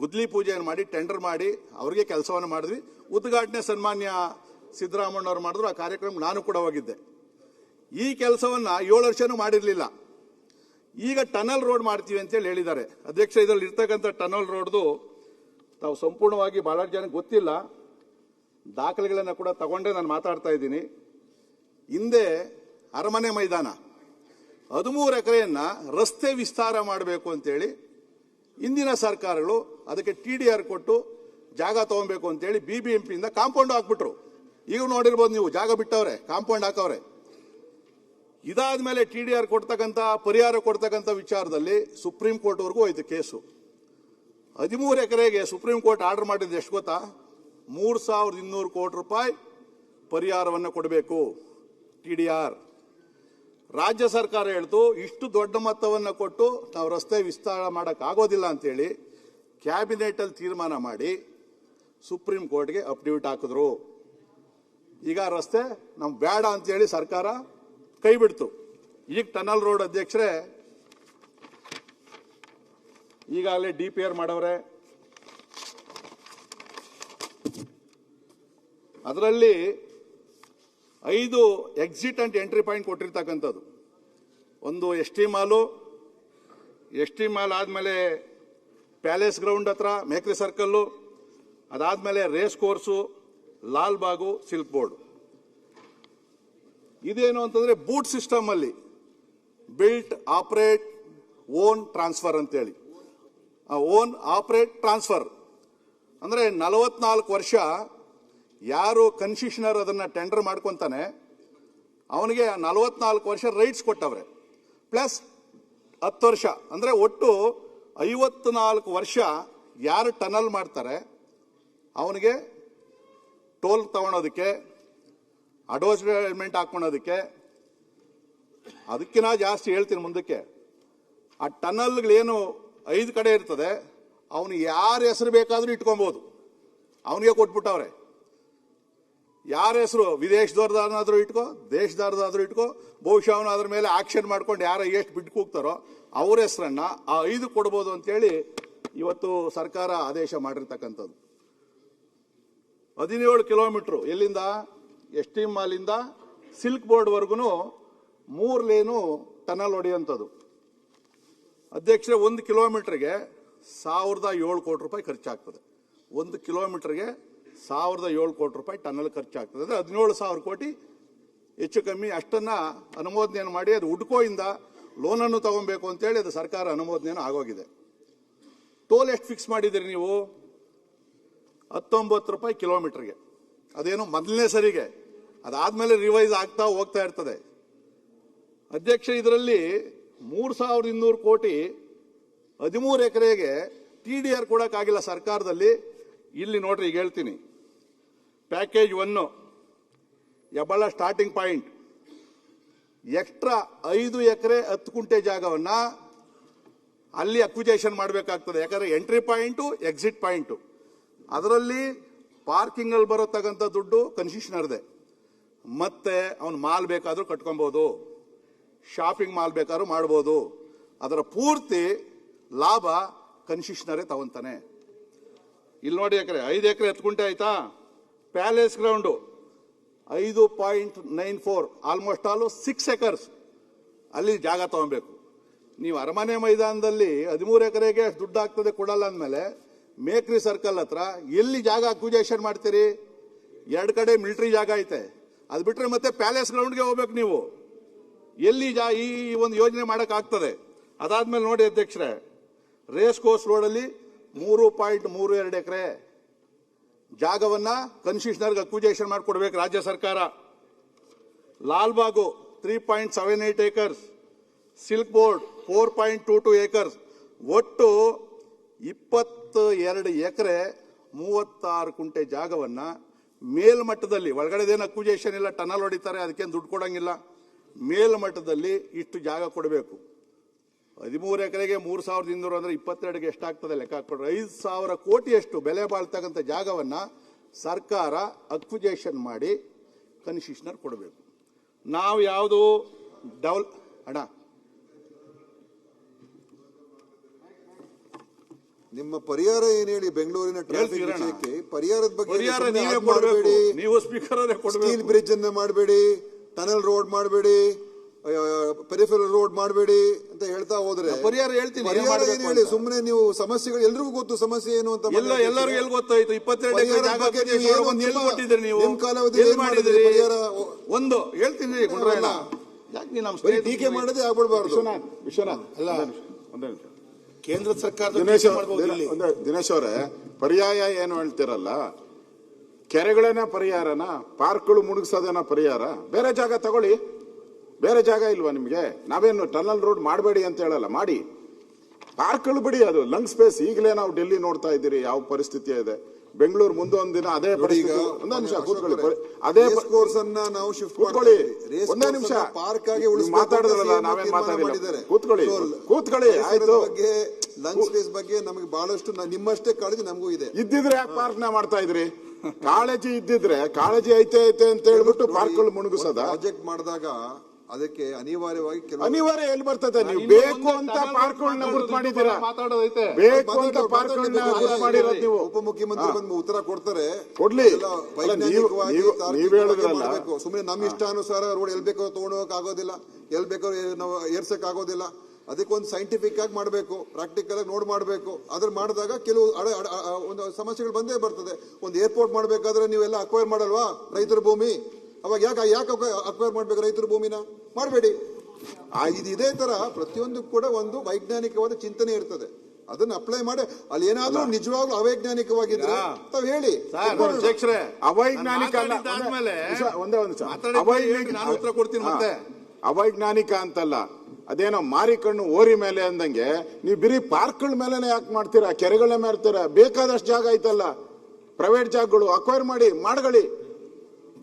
ಗುದ್ಲಿ ಪೂಜೆಯನ್ನು ಮಾಡಿ ಟೆಂಡರ್ ಮಾಡಿ ಅವರಿಗೆ ಕೆಲಸವನ್ನು ಮಾಡಿದ್ವಿ. ಉದ್ಘಾಟನೆ ಸನ್ಮಾನ್ಯ ಸಿದ್ದರಾಮಣ್ಣವ್ರು ಮಾಡಿದ್ರು. ಆ ಕಾರ್ಯಕ್ರಮ ನಾನು ಕೂಡ ಹೋಗಿದ್ದೆ. ಈ ಕೆಲಸವನ್ನ 7 ವರ್ಷನೂ ಮಾಡಿರಲಿಲ್ಲ. ಈಗ ಟನಲ್ ರೋಡ್ ಮಾಡ್ತೀವಿ ಅಂತೇಳಿ ಹೇಳಿದ್ದಾರೆ. ಇದರಲ್ಲಿ ಇರ್ತಕ್ಕಂಥ ಟನಲ್ ರೋಡ್ದು ತಾವು ಸಂಪೂರ್ಣವಾಗಿ ಬಹಳಷ್ಟು ಜನಕ್ಕೆ ಗೊತ್ತಿಲ್ಲ. ದಾಖಲೆಗಳನ್ನು ಕೂಡ ತಗೊಂಡೇ ನಾನು ಮಾತಾಡ್ತಾ ಇದ್ದೀನಿ. ಹಿಂದೆ ಅರಮನೆ ಮೈದಾನ 13 ಎಕರೆಯನ್ನ ರಸ್ತೆ ವಿಸ್ತಾರ ಮಾಡಬೇಕು ಅಂತೇಳಿ ಇಂದಿನ ಸರ್ಕಾರಗಳು ಅದಕ್ಕೆ TDR ಕೊಟ್ಟು ಜಾಗ ತಗೊಬೇಕು ಅಂತೇಳಿ BBMPಯಿಂದ ಕಾಂಪೌಂಡ್ ಹಾಕ್ಬಿಟ್ರು. ಈಗ ನೋಡಿರ್ಬೋದು ನೀವು, ಜಾಗ ಬಿಟ್ಟವ್ರೆ, ಕಾಂಪೌಂಡ್ ಹಾಕವ್ರೆ. ಇದಾದ್ಮೇಲೆ TDR ಕೊಡ್ತಕ್ಕಂಥ ಪರಿಹಾರ ಕೊಡ್ತಕ್ಕಂಥ ವಿಚಾರದಲ್ಲಿ ಸುಪ್ರೀಂ ಕೋರ್ಟ್ವರೆಗೂ ಹೋಯ್ತು ಕೇಸು. 13 ಎಕರೆಗೆ ಸುಪ್ರೀಂ ಕೋರ್ಟ್ ಆರ್ಡರ್ ಮಾಡಿದ್ದು ಎಷ್ಟು ಗೊತ್ತಾ? 3,200 ಕೋಟಿ ರೂಪಾಯಿ ಪರಿಹಾರವನ್ನು ಕೊಡಬೇಕು TDR. ರಾಜ್ಯ ಸರ್ಕಾರ ಹೇಳ್ತು ಇಷ್ಟು ದೊಡ್ಡ ಮೊತ್ತವನ್ನು ಕೊಟ್ಟು ನಾವು ರಸ್ತೆ ವಿಸ್ತಾರ ಮಾಡೋಕ್ಕಾಗೋದಿಲ್ಲ ಅಂತೇಳಿ ಕ್ಯಾಬಿನೆಟ್ ಅಲ್ಲಿ ತೀರ್ಮಾನ ಮಾಡಿ ಸುಪ್ರೀಂ ಕೋರ್ಟ್ಗೆ ಅಫಿಡವಿಟ್ ಹಾಕಿದ್ರು. ಈಗ ರಸ್ತೆ ನಮ್ಗೆ ಬೇಡ ಅಂತೇಳಿ ಸರ್ಕಾರ ಕೈ ಬಿಡ್ತು. ಈಗ ಟನಲ್ ರೋಡ್ ಅಧ್ಯಕ್ಷರೇ ಈಗಾಗಲೇ DPR ಮಾಡವ್ರೆ. ಅದರಲ್ಲಿ 5 ಎಕ್ಸಿಟ್ ಅಂಡ್ ಎಂಟ್ರಿ ಪಾಯಿಂಟ್ ಕೊಟ್ಟಿರ್ತಕ್ಕಂಥದ್ದು. ಒಂದು ST ಮಾಲ್ ಆದಮೇಲೆ ಪ್ಯಾಲೇಸ್ ಗ್ರೌಂಡ್ ಹತ್ರ ಮೇಕ್ರಿ ಸರ್ಕಲ್ಲು, ಅದಾದಮೇಲೆ ರೇಸ್ ಕೋರ್ಸು, ಲಾಲ್ ಬಾಗು, ಸಿಲ್ಕ್ ಬೋರ್ಡ್. ಇದೇನು ಅಂತಂದ್ರೆ ಬೂಟ್ ಸಿಸ್ಟಮ್ ಅಲ್ಲಿ ಬಿಲ್ಟ್ ಆಪರೇಟ್ ಓನ್ ಟ್ರಾನ್ಸ್ಫರ್ ಅಂತೇಳಿ, ಓನ್ ಆಪರೇಟ್ ಟ್ರಾನ್ಸ್ಫರ್ ಅಂದ್ರೆ 44 ವರ್ಷ ಯಾರು ಕನ್ಸಿಷನರ್ ಅದನ್ನ ಟೆಂಡರ್ ಮಾಡ್ಕೊಂತಾನೆ ಅವನಿಗೆ 44 ವರ್ಷ ರೈಟ್ಸ್ ಕೊಟ್ಟವ್ರೆ. ಪ್ಲಸ್ 10 ವರ್ಷ ಅಂದ್ರೆ ಒಟ್ಟು 54 ವರ್ಷ ಯಾರು ಟನಲ್ ಮಾಡ್ತಾರೆ ಅವನಿಗೆ ಟೋಲ್ ತಗೊಳೋದಕ್ಕೆ, ಅಡ್ವರ್ಟೈಸ್ಮೆಂಟ್ ಹಾಕೊಳ್ಳೋದಕ್ಕೆ, ಅದಕ್ಕಿಂತ ಜಾಸ್ತಿ ಹೇಳ್ತೀನಿ ಮುಂದಕ್ಕೆ. ಆ ಟನಲ್ಗಳೇನು 5 ಕಡೆ ಇರ್ತದೆ, ಅವನು ಯಾರ ಹೆಸರು ಬೇಕಾದ್ರೂ ಇಟ್ಕೊಬಹುದು, ಅವನಿಗೆ ಕೊಟ್ಬಿಟ್ಟವ್ರೆ. ಯಾರ ಹೆಸರು ವಿದೇಶದವ್ರದಾದ್ರೂ ಇಟ್ಕೋ, ದೇಶದವ್ರದಾದ್ರೂ ಇಟ್ಕೋ, ಬಹುಶಃ ಅವನು ಅದ್ರ ಮೇಲೆ ಆಕ್ಷನ್ ಮಾಡ್ಕೊಂಡು ಯಾರು ಎಷ್ಟು ಬಿಟ್ಟು ಕೂಗ್ತಾರೋ ಅವ್ರ ಹೆಸರನ್ನ ಆ 5 ಕೊಡ್ಬೋದು ಅಂತೇಳಿ ಇವತ್ತು ಸರ್ಕಾರ ಆದೇಶ ಮಾಡಿರ್ತಕ್ಕಂಥದ್ದು. 17 ಕಿಲೋಮೀಟರ್ ಎಲ್ಲಿಂದ ST ಮಾಲಿಂದ ಸಿಲ್ಕ್ ಬೋರ್ಡ್ ವರ್ಗು 3 ಲೇನು ಟನಲ್ ಹೊಡೆಯುವಂಥದ್ದು. ಅಧ್ಯಕ್ಷರೇ 1 ಕಿಲೋಮೀಟರ್ಗೆ 1,007 ಕೋಟಿ ರೂಪಾಯಿ ಖರ್ಚಾಗ್ತದೆ. 1 ಕಿಲೋಮೀಟರ್ಗೆ 1,007 ಕೋಟಿ ರೂಪಾಯಿ ಟನಲ್ ಖರ್ಚಾಗ್ತದೆ. ಅಂದರೆ 17,000 ಕೋಟಿ ಹೆಚ್ಚು ಕಮ್ಮಿ ಅಷ್ಟನ್ನ ಅನುಮೋದನೆಯನ್ನು ಮಾಡಿ ಅದು ಹುಡ್ಕೋಯಿಂದ ಲೋನನ್ನು ತಗೊಬೇಕು ಅಂತೇಳಿ ಅದು ಸರ್ಕಾರ ಅನುಮೋದನೆಯನ್ನು ಆಗೋಗಿದೆ. ಟೋಲ್ ಎಷ್ಟು ಫಿಕ್ಸ್ ಮಾಡಿದಿರಿ ನೀವು? 19 ರೂಪಾಯಿ ಕಿಲೋಮೀಟರ್ಗೆ. ಅದೇನು ಮೊದಲನೇ ಸರಿಗೆ, ಅದಾದ್ಮೇಲೆ ರಿವೈಸ್ ಆಗ್ತಾ ಹೋಗ್ತಾ ಇರ್ತದೆ. ಅಧ್ಯಕ್ಷ ಇದರಲ್ಲಿ 3,200 ಕೋಟಿ 13 ಎಕರೆಗೆ TDR ಕೊಡಕ್ಕಾಗಿಲ್ಲ ಸರ್ಕಾರದಲ್ಲಿ. ಇಲ್ಲಿ ನೋಡ್ರಿ, ಈಗ ಹೇಳ್ತೀನಿ. Package 1 Hebbal starting point extra 5 ಎಕರೆ 10 ಗುಂಟೆ ಜಾಗವನ್ನ ಅಲ್ಲಿ ಅಕ್ವಿಜೇಷನ್ ಮಾಡಬೇಕಾಗ್ತದೆ. ಯಾಕಂದ್ರೆ ಎಂಟ್ರಿ ಪಾಯಿಂಟು, ಎಕ್ಸಿಟ್ ಪಾಯಿಂಟು, ಅದರಲ್ಲಿ ಪಾರ್ಕಿಂಗ್ ಅಲ್ಲಿ ಬರತಕ್ಕಂಥ ದುಡ್ಡು ಕನ್ಸಿಷನರ್ದೆ. ಮತ್ತೆ ಅವನು ಮಾಲ್ ಬೇಕಾದ್ರೂ ಕಟ್ಕೊಬಹುದು, ಶಾಪಿಂಗ್ ಮಾಲ್ ಬೇಕಾದ್ರೂ ಮಾಡ್ಬೋದು. ಅದರ ಪೂರ್ತಿ ಲಾಭ ಕನ್ಸಿಷನರೇ ತಗೊಂತಾನೆ. ಇಲ್ಲಿ ನೋಡಿ, 5 ಎಕರೆ 10 ಗುಂಟೆ ಆಯ್ತಾ? Palace ground 5.94, almost all 6 acres ಅಲ್ಲಿ ಜಾಗ ತಗೊಬೇಕು. ನೀವು ಅರಮನೆ ಮೈದಾನದಲ್ಲಿ 13 ಎಕರೆಗೆ ದುಡ್ಡು ಆಗ್ತದೆ ಕೊಡಲ್ಲ ಅಂದಮೇಲೆ ಮೇಕ್ರಿ ಸರ್ಕಲ್ ಹತ್ರ ಎಲ್ಲಿ ಜಾಗ ಅಕ್ವಿಜೇಷನ್ ಮಾಡ್ತೀರಿ? 2 ಕಡೆ ಮಿಲಿಟರಿ ಜಾಗ ಐತೆ, ಅದು ಬಿಟ್ರೆ ಮತ್ತೆ ಪ್ಯಾಲೇಸ್ ಗ್ರೌಂಡ್ಗೆ ಹೋಗ್ಬೇಕು ನೀವು. ಎಲ್ಲಿ ಈ ಒಂದು ಯೋಜನೆ ಮಾಡಕ್ ಆಗ್ತದೆ? ಅದಾದ್ಮೇಲೆ ನೋಡಿ ಅಧ್ಯಕ್ಷರೇ, ರೇಸ್ ಕೋರ್ಸ್ ರೋಡಲ್ಲಿ 3.32 ಎಕರೆ ಜಾಗವನ್ನ ಕನ್ಸಿಷನರ್ಗೆ ಅಕ್ವಿಜೇಷನ್ ಮಾಡಿಕೊಡ್ಬೇಕು ರಾಜ್ಯ ಸರ್ಕಾರ. Lalbagh 3.78 acres, silk board 4.22 acres, ಒಟ್ಟು 22 ಎಕರೆ 36 ಗುಂಟೆ ಜಾಗವನ್ನ ಮೇಲ್ಮಟ್ಟದಲ್ಲಿ, ಒಳಗಡೆದೇನು ಅಕ್ವಿಜೇಷನ್ ಇಲ್ಲ, ಟನಲ್ ಹೊಡಿತಾರೆ, ಅದಕ್ಕೇನು ದುಡ್ಡು ಕೊಡಂಗಿಲ್ಲ, ಮೇಲ್ಮಟ್ಟದಲ್ಲಿ ಇಷ್ಟು ಜಾಗ ಕೊಡಬೇಕು. 13 ಎಕರೆಗೆ 3,200 ಅಂದ್ರೆ 22ಗೆ ಎಷ್ಟಾಗ್ತದೆ ಲೆಕ್ಕ ಹಾಕ್ಬಿಟ್ರೆ 5,000 ಕೋಟಿಯಷ್ಟು ಬೆಲೆ ಬಾಳ್ತಕ್ಕಂಥ ಜಾಗವನ್ನ ಸರ್ಕಾರ ಅಕ್ವಿಜೇಷನ್ ಮಾಡಿ ಕನ್ಸಿಷನರ್ ಕೊಡಬೇಕು. ನಾವು ಯಾವುದು ಅಣ್ಣ ನಿಮ್ಮ ಪರಿಹಾರ ಏನ್ ಹೇಳಿ? ಬೆಂಗಳೂರಿನ ಟ್ರಾಫಿಕ್ ವಿಷಯಕ್ಕೆ ಪರಿಹಾರದ ಬಗ್ಗೆ ನೀವು ಸ್ಪೀಕರ್ ಸ್ಟೀಲ್ ಬ್ರಿಡ್ಜ್ ಅನ್ನ ಮಾಡಬೇಡಿ, ಟನಲ್ ರೋಡ್ ಮಾಡಬೇಡಿ, ಪೆರಿಫೆರಲ್ ರೋಡ್ ಮಾಡಬೇಡಿ ಅಂತ ಹೇಳ್ತಾ ಹೋದ್ರೆ ಪರಿಹಾರ ಹೇಳ್ತೀನಿ. ಪರಿಹಾರ ಏನ್ ಹೇಳಿ? ಸುಮ್ಮನೆ ನೀವು ಸಮಸ್ಯೆಗಳು ಎಲ್ರಿಗೂ ಗೊತ್ತು ಸಮಸ್ಯೆ ಏನು ಅಂತ. ಎಲ್ಲರಿಗೂ ಎಲ್ಲಿ ಗೊತ್ತಾಯ್ತು? 22 ನೀವು ನಿಮ್ ಕಾಲಾವಧಿಯಲ್ಲಿ ಮಾಡಿದ್ರಿ ಪರಿಹಾರ? ಒಂದು ಹೇಳ್ತೀನಿ ಗುಂಡ್ರಾಯಣ್ಣ, ಯಾಕೆ ನೀವು ನಮ್ಮ ಟೀಕೆ ಮಾಡದೆ ಆಗ್ಬಿಡ್ಬಾರ್ದು. ವಿಶ್ವನಾಥ್ ಅಲ್ಲ, ಒಂದೇ ನಿಮಿಷ. ಕೇಂದ್ರ ಸರ್ಕಾರ ದಿನೇಶ್ ಅವರೇ, ಪರ್ಯಾಯ ಏನು ಹೇಳ್ತಿರಲ್ಲ, ಕೆರೆಗಳೇನ ಪರಿಹಾರನ, ಪಾರ್ಕ್ಗಳು ಮುಳುಗಿಸೋದೇನ ಪರಿಹಾರ? ಬೇರೆ ಜಾಗ ತಗೊಳ್ಳಿ. ಬೇರೆ ಜಾಗ ಇಲ್ವಾ ನಿಮ್ಗೆ? ನಾವೇನು ಟನಲ್ ರೋಡ್ ಮಾಡಬೇಡಿ ಅಂತ ಹೇಳಲ್ಲ, ಮಾಡಿ. ಪಾರ್ಕ್ಗಳು ಬಿಡಿ, ಅದು ಲಂಗ್ ಸ್ಪೇಸ್. ಈಗಲೇ ನಾವು ಡೆಲ್ಲಿ ನೋಡ್ತಾ ಇದ್ದೀರಿ ಯಾವ ಪರಿಸ್ಥಿತಿ ಇದೆ. ಬೆಂಗಳೂರು ಮುಂದೊಂದು ದಿನ ಅದೇ ಪರಿಸ್ಥಿತಿ. ಒಂದೇ ನಿಮಿಷ ಕೂತ್ಕೊಳ್ಳಿ. ಅದೇ ಕೋರ್ಸ್ ಅನ್ನ ನಾವು ಶಿಫ್ಟ್ ಕೂತ್ಕೊಳ್ಳಿ. ಒಂದೇ ನಿಮಿಷ ಪಾರ್ಕ್ ಆಗಿ ಮಾತಾಡಿದ್ರಲ್ಲ, ನಾವೇನ್ ಮಾತಾಡಿಲ್ಲ. ಕೂತ್ಕೊಳ್ಳಿ ಆಯ್ತು. ಲಂಗ್ ಸ್ಪೇಸ್ ಬಗ್ಗೆ ನಮಗೆ ಬಹಳಷ್ಟು ನಿಮ್ಮಷ್ಟೇ ಕಾಳಜಿ ನಮಗೂ ಇದೆ. ಇದ್ದಿದ್ರೆ ಯಾಕೆ ಪಾರ್ಕ್ ನ ಮಾಡ್ತಾ ಇದ್ರಿ? ಕಾಳಜಿ ಇದ್ದಿದ್ರೆ, ಕಾಳಜಿ ಐತೆ ಅಂತ ಹೇಳ್ಬಿಟ್ಟು ಪಾರ್ಕ್ಗಳು ಮುಳುಗಿಸೋದ? ಪ್ರಾಜೆಕ್ಟ್ ಮಾಡಿದಾಗ ಅದಕ್ಕೆ ಅನಿವಾರ್ಯವಾಗಿ ಅನಿವಾರ್ಯ ಎಲ್ಲಿ ಬರ್ತದೆ? ನೀವು ಬೇಕು ಅಂತ ಪಾರ್ಕ್ಗಳನ್ನ ಗುರುತು ಮಾಡಿದ್ದೀರಾ, ಬೇಕು ಅಂತ ಪಾರ್ಕ್ಗಳನ್ನ ಗುರುತು ಮಾಡಿರೋದು ನೀವು. ಉಪಮುಖ್ಯಮಂತ್ರಿ ಬಂದು ಉತ್ತರ ಕೊಡ್ತಾರೆ, ಕೊಡ್ಲಿ. ನೀವ್ ಹೇಳಿದ್ರಲ್ಲ, ಸುಮ್ಮನೆ ನಮ್ ಇಷ್ಟಾನುಸಾರ ರೋಡ್ ಎಲ್ ಬೇಕೋ ತಗೊಂಡೋಗಕ್ ಆಗೋದಿಲ್ಲ, ಎಲ್ ಬೇಕೋ ನಾವು ಏರ್ಸಕ್ ಆಗೋದಿಲ್ಲ. ಅದಕ್ಕೊಂದು ಸೈಂಟಿಫಿಕ್ ಆಗಿ ಮಾಡಬೇಕು, ಪ್ರಾಕ್ಟಿಕಲ್ ಆಗಿ ನೋಡ್ ಮಾಡಬೇಕು. ಅದ್ರ ಮಾಡಿದಾಗ ಕೆಲವು ಒಂದು ಸಮಸ್ಯೆಗಳು ಬಂದೇ ಬರ್ತದೆ. ಒಂದು ಏರ್ಪೋರ್ಟ್ ಮಾಡ್ಬೇಕಾದ್ರೆ ನೀವೆಲ್ಲ ಅಕ್ವೈರ್ ಮಾಡಲ್ವಾ ರೈತರ ಭೂಮಿ? ಅವಾಗ ಯಾಕೆ ಅಕ್ವೈರ್ ಮಾಡ್ಬೇಕು ರೈತರ ಭೂಮಿನ? ಮಾಡಬೇಡಿ. ಇದೇ ತರ ಪ್ರತಿಯೊಂದು ಕೂಡ ಒಂದು ವೈಜ್ಞಾನಿಕವಾದ ಚಿಂತನೆ ಇರ್ತದೆ. ಅದನ್ನ ಅಪ್ಲೈ ಮಾಡಿ ಅಲ್ಲಿ ಏನಾದ್ರೂ ನಿಜವಾಗ್ಲೂ ಅವೈಜ್ಞಾನಿಕವಾಗಿದ್ರೆ ತಾವ್ ಹೇಳಿ. ಅವೈಜ್ಞಾನಿಕ ಅವೈಜ್ಞಾನಿಕ ಅಂತಲ್ಲ, ಅದೇನೋ ಮಾರಿ ಕಣ್ಣು ಓರಿ ಮೇಲೆ ಅಂದಂಗೆ ನೀವು ಬಿರಿ ಪಾರ್ಕ್ಗಳ ಮೇಲೆ ಯಾಕೆ ಮಾಡ್ತೀರಾ? ಕೆರೆಗಳ ಮೇಲೆ ಇರ್ತೀರಾ? ಬೇಕಾದಷ್ಟು ಜಾಗ ಐತಲ್ಲ, ಪ್ರೈವೇಟ್ ಜಾಗಗಳು ಅಕ್ವೈರ್ ಮಾಡಿ.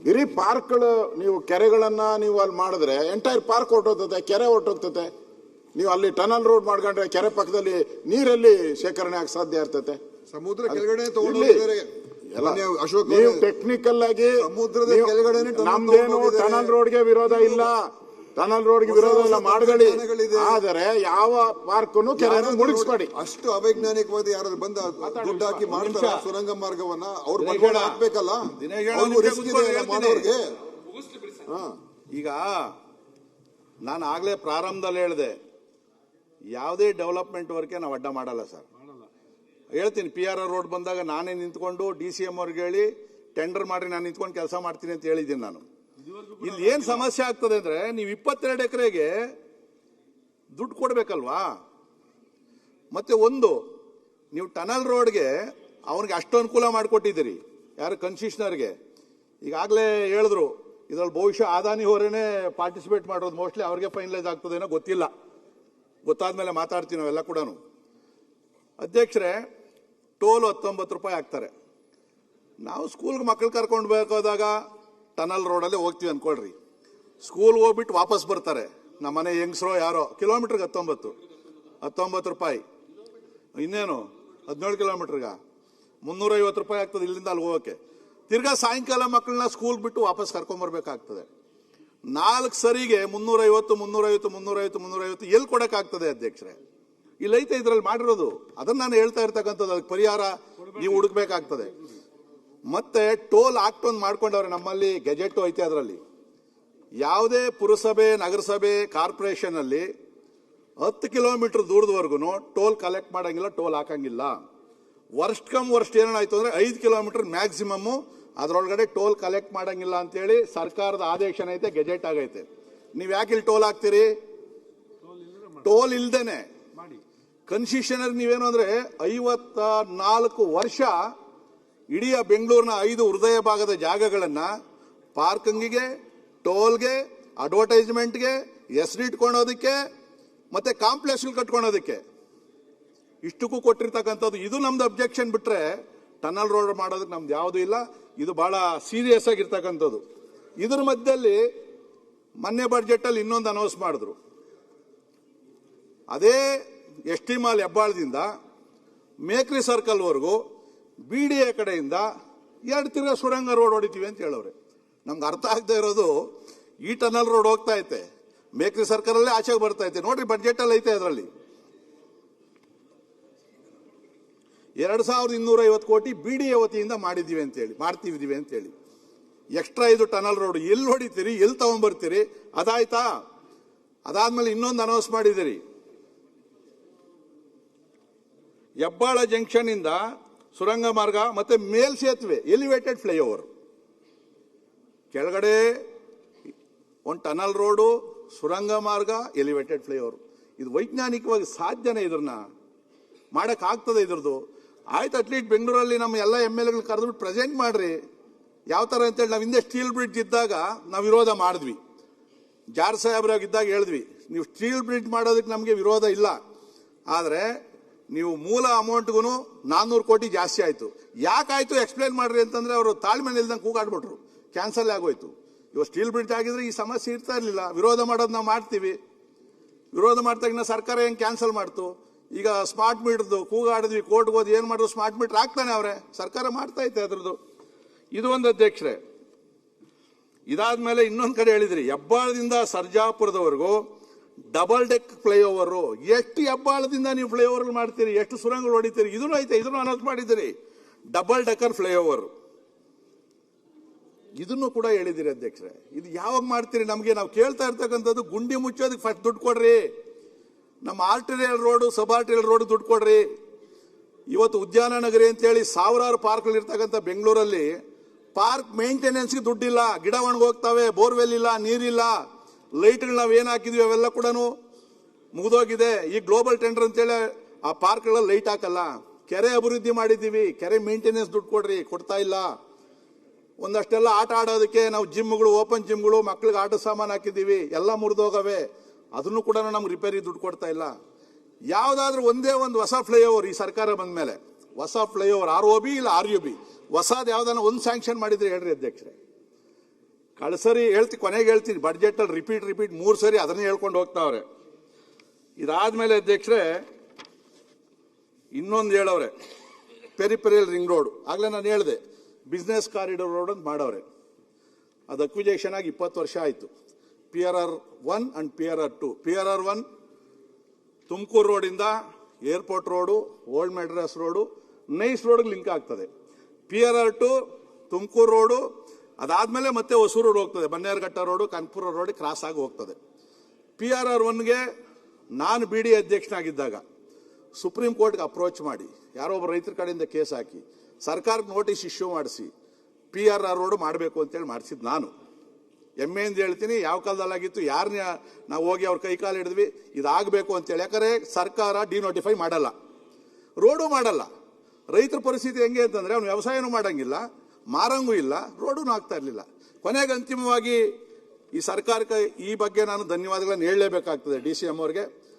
ಬಿರಿ ಪಾರ್ಕ್ಗಳು, ನೀವು ಕೆರೆಗಳನ್ನ ನೀವು ಅಲ್ಲಿ ಮಾಡಿದ್ರೆ ಎಂಟೈರ್ ಪಾರ್ಕ್ ಹೊರಟೋಗ್ತದೆ, ಕೆರೆ ಹೊರಟೋಗ್ತದೆ. ನೀವು ಅಲ್ಲಿ ಟನಲ್ ರೋಡ್ ಮಾಡ್ಕೊಂಡ್ರೆ ಕೆರೆ ಪಕ್ಕದಲ್ಲಿ ನೀರಲ್ಲಿ ಶೇಖರಣೆ ಆಗ ಸಾಧ್ಯ ಇರ್ತದೆ. ಸಮುದ್ರ ಕೆಳಗಡೆ ಅಶೋಕ್, ನೀವು ಟೆಕ್ನಿಕಲ್ ಆಗಿ ಸಮುದ್ರದ ಕೆಳಗಡೆ ನಮ್ದೇನು ಟನಲ್ ರೋಡ್ಗೆ ವಿರೋಧ ಇಲ್ಲ, ಟನಲ್ ರೋಡ್ಗೆ ವಿರೋಧ ಇಲ್ಲ, ಮಾಡಗಳಿ. ಆದರೆ ಯಾವ ಪಾರ್ಕ್ನು ಕೆರೆ ಮುಳುಗಿಸ್ಬೇಡಿ. ಅಷ್ಟು ಅವೈಜ್ಞಾನಿಕವಾದ ಯಾರು ಬಂದ ದುಡ್ಡು ಹಾಕಿ ಮಾಡ್ತಾರ ಸುರಂಗ ಮಾರ್ಗವನ್ನ, ಅವ್ರು ಹಾಕ್ಬೇಕಲ್ಲ. ಈಗ ನಾನು ಆಗ್ಲೇ ಪ್ರಾರಂಭದಲ್ಲಿ ಹೇಳಿದೆ, ಯಾವುದೇ ಡೆವಲಪ್ಮೆಂಟ್ ವರ್ಗೆ ನಾವು ಅಡ್ಡ ಮಾಡಲ್ಲ ಸರ್. ಹೇಳ್ತೀನಿ, PRR ರೋಡ್ ಬಂದಾಗ ನಾನೇ ನಿಂತ್ಕೊಂಡು DCM ಅವ್ರಿಗೆ ಹೇಳಿ ಟೆಂಡರ್ ಮಾಡಿ ನಾನು ನಿಂತ್ಕೊಂಡು ಕೆಲಸ ಮಾಡ್ತೀನಿ ಅಂತ ಹೇಳಿದ್ದೀನಿ ನಾನು. ಇಲ್ಲಿ ಏನ್ ಸಮಸ್ಯೆ ಆಗ್ತದೆ ಅಂದ್ರೆ, ನೀವು 22 ಎಕರೆಗೆ ದುಡ್ಡು ಕೊಡ್ಬೇಕಲ್ವಾ? ಮತ್ತೆ ಒಂದು, ನೀವು ಟನಲ್ ರೋಡ್ಗೆ ಅವನಿಗೆ ಅಷ್ಟು ಅನುಕೂಲ ಮಾಡಿಕೊಟ್ಟಿದ್ದೀರಿ, ಯಾರು ಕನ್ಸಿಷನರ್ಗೆ. ಈಗಾಗಲೇ ಹೇಳಿದ್ರು, ಇದ್ರಲ್ಲಿ ಬಹುಶಃ ಅದಾನಿ ಅವರೇನೆ ಪಾರ್ಟಿಸಿಪೇಟ್ ಮಾಡೋದು, ಮೋಸ್ಟ್ಲಿ ಅವ್ರಿಗೆ ಫೈನಲೈಸ್ ಆಗ್ತದೇನೋ ಗೊತ್ತಿಲ್ಲ. ಗೊತ್ತಾದ್ಮೇಲೆ ಮಾತಾಡ್ತೀವಿ ನಾವೆಲ್ಲ ಕೂಡ. ಅಧ್ಯಕ್ಷರೇ, ಟೋಲ್ 19 ರೂಪಾಯಿ ಹಾಕ್ತಾರೆ. ನಾವು ಸ್ಕೂಲ್ಗೆ ಮಕ್ಕಳು ಕರ್ಕೊಂಡು ಬೇಕಾದಾಗ ಟನಲ್ ರೋಡಲ್ಲಿ ಹೋಗ್ತೀವಿ ಅನ್ಕೊಳ್ರಿ, ಸ್ಕೂಲ್ಗೆ ಹೋಗ್ಬಿಟ್ಟು ವಾಪಸ್ ಬರ್ತಾರೆ ನಮ್ಮ ಮನೆ ಹೆಂಗಸರೋ ಯಾರೋ, ಕಿಲೋಮೀಟರ್ಗೆ 19 ರೂಪಾಯಿ. ಇನ್ನೇನು 17 ಕಿಲೋಮೀಟರ್ಗ 350 ರೂಪಾಯಿ ಆಗ್ತದೆ ಇಲ್ಲಿಂದ ಅಲ್ಲಿ ಹೋಗೋಕೆ. ತಿರ್ಗಾ ಸಾಯಂಕಾಲ ಮಕ್ಕಳನ್ನ ಸ್ಕೂಲ್ ಬಿಟ್ಟು ವಾಪಸ್ ಕರ್ಕೊಂಡ್ಬರ್ಬೇಕಾಗ್ತದೆ. 4 ಸರಿಗೆ 350 ಎಲ್ಲಿ ಕೊಡಕ್ಕಾಗ್ತದೆ ಅಧ್ಯಕ್ಷರೇ? ಇಲ್ಲೈತೆ ಇದ್ರಲ್ಲಿ ಮಾಡಿರೋದು. ಅದನ್ನ ನಾನು ಹೇಳ್ತಾ ಇರ್ತಕ್ಕಂಥದ್ದು, ಅದಕ್ಕೆ ಪರಿಹಾರ ನೀವು ಹುಡುಕ್ಬೇಕಾಗ್ತದೆ. ಮತ್ತೆ ಟೋಲ್ ಆಕ್ಟ್ ಒಂದು ಮಾಡ್ಕೊಂಡವ್ರೆ ನಮ್ಮಲ್ಲಿ, ಗೆಜೆಟ್ ಐತೆ. ಅದರಲ್ಲಿ ಯಾವುದೇ ಪುರಸಭೆ, ನಗರಸಭೆ, ಕಾರ್ಪೊರೇಷನ್ ಅಲ್ಲಿ 10 ಕಿಲೋಮೀಟರ್ ದೂರದವರೆಗೂ ಟೋಲ್ ಕಲೆಕ್ಟ್ ಮಾಡಂಗಿಲ್ಲ, ಟೋಲ್ ಹಾಕಂಗಿಲ್ಲ. ವರ್ಸ್ಟ್ ಕಮ್ ವರ್ಸ್ಟ್ ಏನಾಯ್ತು ಅಂದ್ರೆ 5 ಕಿಲೋಮೀಟರ್ ಮ್ಯಾಕ್ಸಿಮಮ್, ಅದರೊಳಗಡೆ ಟೋಲ್ ಕಲೆಕ್ಟ್ ಮಾಡಂಗಿಲ್ಲ ಅಂತೇಳಿ ಸರ್ಕಾರದ ಆದೇಶ ಐತೆ, ಗೆಜೆಟ್ ಆಗೈತೆ. ನೀವ್ ಯಾಕೆ ಇಲ್ಲಿ ಟೋಲ್ ಹಾಕ್ತೀರಿ? ಟೋಲ್ ಇಲ್ದೇನೆ ಕನ್ಸಿಷನರ್ ನೀವೇನು ಅಂದ್ರೆ 54 ವರ್ಷ ಇಡೀ ಬೆಂಗಳೂರಿನ 5 ಹೃದಯ ಭಾಗದ ಜಾಗಗಳನ್ನ ಪಾರ್ಕಿಂಗಿಗೆ, ಟೋಲ್ಗೆ, ಅಡ್ವರ್ಟೈಸ್ಮೆಂಟ್ಗೆ, ಹೆಸರು ಇಟ್ಕೊಳೋದಕ್ಕೆ, ಮತ್ತೆ ಕಾಂಪ್ಲೆಕ್ಸ್ ಕಟ್ಕೊಳೋದಕ್ಕೆ ಇಷ್ಟಕ್ಕೂ ಕೊಟ್ಟಿರ್ತಕ್ಕಂಥದ್ದು. ಇದು ನಮ್ದು ಅಬ್ಜೆಕ್ಷನ್. ಬಿಟ್ರೆ ಟನಲ್ ರೋಡ್ ಮಾಡೋದಕ್ಕೆ ನಮ್ದು ಯಾವುದೂ ಇಲ್ಲ. ಇದು ಬಹಳ ಸೀರಿಯಸ್ ಆಗಿರ್ತಕ್ಕಂಥದ್ದು. ಇದ್ರ ಮಧ್ಯದಲ್ಲಿ ಮೊನ್ನೆ ಬಜೆಟ್ ಅಲ್ಲಿ ಇನ್ನೊಂದು ಅನೌನ್ಸ್ ಮಾಡಿದ್ರು, ಅದೇ ಎಸ್ ಟಿ ಮಾಲ್ ಹೆಬ್ಬಾಳದಿಂದ ಮೇಕ್ರಿ ಸರ್ಕಲ್ವರೆಗೂ BDA ಕಡೆಯಿಂದ 2 ತಿರ್ಗ ಸುರಂಗ ರೋಡ್ ಹೊಡಿತೀವಿ ಅಂತ ಹೇಳವ್ರೆ. ನಮ್ಗೆ ಅರ್ಥ ಆಗದೆ ಇರೋದು, ಈ ಟನಲ್ ರೋಡ್ ಹೋಗ್ತಾ ಐತೆ, ಮೇಕ್ರಿ ಸರ್ಕಲ್ ಅಲ್ಲೇ ಆಚೆಗೆ ಬರ್ತಾ ಐತೆ. ನೋಡ್ರಿ ಬಜೆಟ್ ಅಲ್ಲಿ ಐತೆ, ಅದರಲ್ಲಿ 2250 ಕೋಟಿ BDA ವತಿಯಿಂದ ಮಾಡ್ತೀವಿ ಅಂತ ಹೇಳಿ ಎಕ್ಸ್ಟ್ರಾ ಇದು ಟನಲ್ ರೋಡ್ ಎಲ್ಲಿ ಹೊಡಿತೀರಿ, ಎಲ್ಲಿ ತಗೊಂಡ್ಬರ್ತೀರಿ? ಅದಾಯ್ತಾ? ಅದಾದ್ಮೇಲೆ ಇನ್ನೊಂದು ಅನೌನ್ಸ್ ಮಾಡಿದಿರಿ, ಹೆಬ್ಬಾಳ ಜಂಕ್ಷನ್ ಇಂದ ಸುರಂಗ ಮಾರ್ಗ ಮತ್ತೆ ಮೇಲ್ಸೇತುವೆ ಎಲಿವೇಟೆಡ್ ಫ್ಲೈಓವರ್, ಕೆಳಗಡೆ ಒಂದು ಟನಲ್ ರೋಡು, ಸುರಂಗ ಮಾರ್ಗ, ಎಲಿವೇಟೆಡ್ ಫ್ಲೈಓವರ್. ಇದು ವೈಜ್ಞಾನಿಕವಾಗಿ ಸಾಧ್ಯನೇ? ಇದನ್ನ ಮಾಡಕ್ ಆಗ್ತದೆ? ಇದ್ರದ್ದು ಆಯ್ತು, ಅಟ್ಲೀಸ್ಟ್ ಬೆಂಗಳೂರಲ್ಲಿ ನಮ್ಮ ಎಲ್ಲ MLAಗಳು ಕರೆದ್ಬಿಟ್ಟು ಪ್ರೆಸೆಂಟ್ ಮಾಡ್ರಿ ಯಾವ ತರ ಅಂತೇಳಿ. ನಾವು ಹಿಂದೆ ಸ್ಟೀಲ್ ಬ್ರಿಡ್ಜ್ ಇದ್ದಾಗ ನಾವು ವಿರೋಧ ಮಾಡಿದ್ವಿ, ಜಾರ್ ಸಾಹೇಬ್ರಾಗ ಇದ್ದಾಗ ಹೇಳಿದ್ವಿ, ನೀವು ಸ್ಟೀಲ್ ಬ್ರಿಡ್ಜ್ ಮಾಡೋದಕ್ಕೆ ನಮಗೆ ವಿರೋಧ ಇಲ್ಲ, ಆದರೆ ನೀವು ಮೂಲ ಅಮೌಂಟ್ಗೂ 400 ಕೋಟಿ ಜಾಸ್ತಿ ಆಯ್ತು. ಯಾಕಾಯ್ತು ಎಕ್ಸ್ಪ್ಲೇನ್ ಮಾಡ್ರಿ ಅಂತಂದ್ರೆ ಅವರು ತಾಳ್ಮೆ ಇಲ್ದಂಗೆ ಕೂಗಾಡ್ಬಿಟ್ರು, ಕ್ಯಾನ್ಸಲ್ ಆಗೋಯ್ತು. ಇವಾಗ ಸ್ಟೀಲ್ ಬ್ರಿಡ್ಜ್ ಆಗಿದ್ರೆ ಈ ಸಮಸ್ಯೆ ಇರ್ತಾ ಇರಲಿಲ್ಲ. ವಿರೋಧ ಮಾಡೋದು ನಾವು ಮಾಡ್ತೀವಿ, ವಿರೋಧ ಮಾಡ್ತಾಗಿನ ಸರ್ಕಾರ ಹೆಂಗೆ ಕ್ಯಾನ್ಸಲ್ ಮಾಡ್ತು? ಈಗ ಸ್ಮಾರ್ಟ್ ಮೀಟರ್ದು ಕೂಗಾಡಿದ್ವಿ, ಕೋರ್ಟ್ಗೆ ಹೋದ್ ಏನು ಮಾಡಿದ್ರು, ಸ್ಮಾರ್ಟ್ ಮೀಟರ್ ಆಗ್ತಾನೆ ಅವ್ರೆ, ಸರ್ಕಾರ ಮಾಡ್ತಾ ಐತೆ ಅದ್ರದ್ದು. ಇದು ಒಂದು ಅಧ್ಯಕ್ಷರೇ. ಇದಾದ್ಮೇಲೆ ಇನ್ನೊಂದು ಕಡೆ ಹೇಳಿದ್ರಿ, ಹೆಬ್ಬಾಳದಿಂದ ಸರ್ಜಾಪುರದವರೆಗೂ ಡಬಲ್ ಡೆಕ್ ಫ್ಲೈಓವರ್. ಎಷ್ಟು ಹೆಬ್ಬಾಳದಿಂದ ನೀವು ಫ್ಲೈಓವರ್ ಮಾಡ್ತೀರಿ, ಎಷ್ಟು ಸುರಂಗಗಳು ಹೊಡಿತೀರಿ? ಇದನ್ನು ಐತೆ, ಇದನ್ನು ಅನೌನ್ಸ್ ಮಾಡಿದ್ದೀರಿ, ಡಬಲ್ ಡೆಕ್ಕರ್ ಫ್ಲೈಓವರ್. ಇದನ್ನು ಕೂಡ ಹೇಳಿದಿರಿ ಅಧ್ಯಕ್ಷರೇ. ಇದು ಯಾವಾಗ ಮಾಡ್ತೀರಿ? ನಮಗೆ ನಾವು ಕೇಳ್ತಾ ಇರ್ತಕ್ಕಂಥದ್ದು, ಗುಂಡಿ ಮುಚ್ಚೋದಕ್ಕೆ ಫಸ್ಟ್ ದುಡ್ಡು ಕೊಡ್ರಿ, ನಮ್ಮ ಆರ್ಟಿರಿಯಲ್ ರೋಡು, ಸಬ್ ಆರ್ಟಿರಿಯಲ್ ರೋಡ್ ದುಡ್ಡು ಕೊಡ್ರಿ. ಇವತ್ತು ಉದ್ಯಾನ ನಗರಿ ಅಂತೇಳಿ ಸಾವಿರಾರು ಪಾರ್ಕ್ಗಳು ಇರ್ತಕ್ಕಂಥ ಬೆಂಗಳೂರಲ್ಲಿ ಪಾರ್ಕ್ ಮೇಂಟೆನೆನ್ಸ್ಗೆ ದುಡ್ಡಿಲ್ಲ, ಗಿಡ ಒಣಗೋಗ್ತವೆ, ಬೋರ್ವೆಲ್ ಇಲ್ಲ, ನೀರಿಲ್ಲ, ಲೈಟ್ಗಳು ನಾವು ಏನು ಹಾಕಿದ್ವಿ ಅವೆಲ್ಲ ಕೂಡ ಮುಗಿದೋಗಿದೆ. ಈ ಗ್ಲೋಬಲ್ ಟೆಂಡರ್ ಅಂತೇಳಿ ಆ ಪಾರ್ಕ್ಗಳಲ್ಲಿ ಲೈಟ್ ಹಾಕಲ್ಲ. ಕೆರೆ ಅಭಿವೃದ್ಧಿ ಮಾಡಿದ್ದೀವಿ, ಕೆರೆ ಮೇಂಟೆನೆನ್ಸ್ ದುಡ್ಡು ಕೊಡ್ರಿ, ಕೊಡ್ತಾ ಇಲ್ಲ. ಒಂದಷ್ಟೆಲ್ಲ ಆಟ ಆಡೋದಕ್ಕೆ ನಾವು ಜಿಮ್ಗಳು, ಓಪನ್ ಜಿಮ್ಗಳು, ಮಕ್ಳಿಗೆ ಆಟ ಸಾಮಾನು ಹಾಕಿದ್ದೀವಿ, ಎಲ್ಲ ಮುರಿದೋಗವೆ, ಅದನ್ನು ಕೂಡ ನಮ್ಗೆ ರಿಪೇರಿ ದುಡ್ಡು ಕೊಡ್ತಾ ಇಲ್ಲ. ಯಾವುದಾದ್ರೂ ಒಂದೇ ಒಂದು ಹೊಸ ಫ್ಲೈಓವರ್ ಈ ಸರ್ಕಾರ ಬಂದ ಮೇಲೆ, ಹೊಸ ಫ್ಲೈಓವರ್ ROB ಇಲ್ಲ RUB, ಹೊಸದು ಯಾವ್ದಾನ ಒಂದು ಸ್ಯಾಂಕ್ಷನ್ ಮಾಡಿದ್ರೆ ಹೇಳ್ರಿ ಅಧ್ಯಕ್ಷರೇ. ಕಳ್ಸರಿ ಕೊನೆಗೆ ಹೇಳ್ತೀನಿ, ಬಡ್ಜೆಟ್ ಅಲ್ಲಿ ರಿಪೀಟ್ 3 ಸರಿ ಅದನ್ನೇ ಹೇಳ್ಕೊಂಡು ಹೋಗ್ತಾವ್ರೆ. ಇದಾದ್ಮೇಲೆ ಅಧ್ಯಕ್ಷರೇ ಇನ್ನೊಂದು ಹೇಳವ್ರೆ, ಪೆರಿಪೆರಿಯಲ್ ರಿಂಗ್ ರೋಡ್. ಆಗ್ಲೇ ನಾನು ಹೇಳಿದೆ, ಬಿಸ್ನೆಸ್ ಕಾರಿಡಾರ್ ರೋಡ್ ಅಂತ ಮಾಡವ್ರೆ. ಅದು ಅಕ್ವಿಜೇಷನ್ ಆಗಿ 20 ವರ್ಷ ಆಯ್ತು. PRR 1 and PRR 2. PRR 1 Tumakuru ರೋಡಿಂದ airport road, old Madras road, NICE ರೋಡ್ಗೆ ಲಿಂಕ್ ಆಗ್ತದೆ. PRR 2 ತುಮಕೂರು ರೋಡು, ಅದಾದ್ಮೇಲೆ ಮತ್ತೆ ಹೊಸೂರು ರೋಡ್ ಹೋಗ್ತದೆ, Bannerghatta road, Kanakapura road cross ಆಗಿ ಹೋಗ್ತದೆ. PRR 1ಗೆ ನಾನು BD ಅಧ್ಯಕ್ಷನಾಗಿದ್ದಾಗ ಸುಪ್ರೀಂ ಕೋರ್ಟ್ಗೆ ಅಪ್ರೋಚ್ ಮಾಡಿ, ಯಾರೋ ಒಬ್ಬ ರೈತರ ಕಡೆಯಿಂದ ಕೇಸ್ ಹಾಕಿ ಸರ್ಕಾರಕ್ಕೆ ನೋಟಿಸ್ ಇಶ್ಯೂ ಮಾಡಿಸಿ PRR ರೋಡ್ ಮಾಡಬೇಕು ಅಂತೇಳಿ ಮಾಡಿಸಿದ್ ನಾನು. ಹೆಮ್ಮೆಯಿಂದ ಹೇಳ್ತೀನಿ, ಯಾವ ಕಾಲದಲ್ಲಾಗಿತ್ತು, ಯಾರನ್ನ ನಾವು ಹೋಗಿ ಅವ್ರ ಕೈಕಾಲು ಹಿಡಿದ್ವಿ, ಇದಾಗಬೇಕು ಅಂತೇಳಿ. ಯಾಕಂದ್ರೆ ಸರ್ಕಾರ ಡಿನೋಟಿಫೈ ಮಾಡಲ್ಲ, ರೋಡು ಮಾಡಲ್ಲ. ರೈತರ ಪರಿಸ್ಥಿತಿ ಹೆಂಗೆ ಅಂತಂದ್ರೆ, ಅವ್ನು ವ್ಯವಸಾಯನೂ ಮಾಡಂಗಿಲ್ಲ, ಮಾರಂಗೂ ಇಲ್ಲ, ರೋಡೂ ಆಗ್ತಾ ಇರಲಿಲ್ಲ. ಕೊನೆಗೆ ಅಂತಿಮವಾಗಿ ಈ ಸರ್ಕಾರಕ್ಕೆ ಈ ಬಗ್ಗೆ ನಾನು ಧನ್ಯವಾದಗಳನ್ನು ಹೇಳಲೇಬೇಕಾಗ್ತದೆ DCM ಅವ್ರಿಗೆ.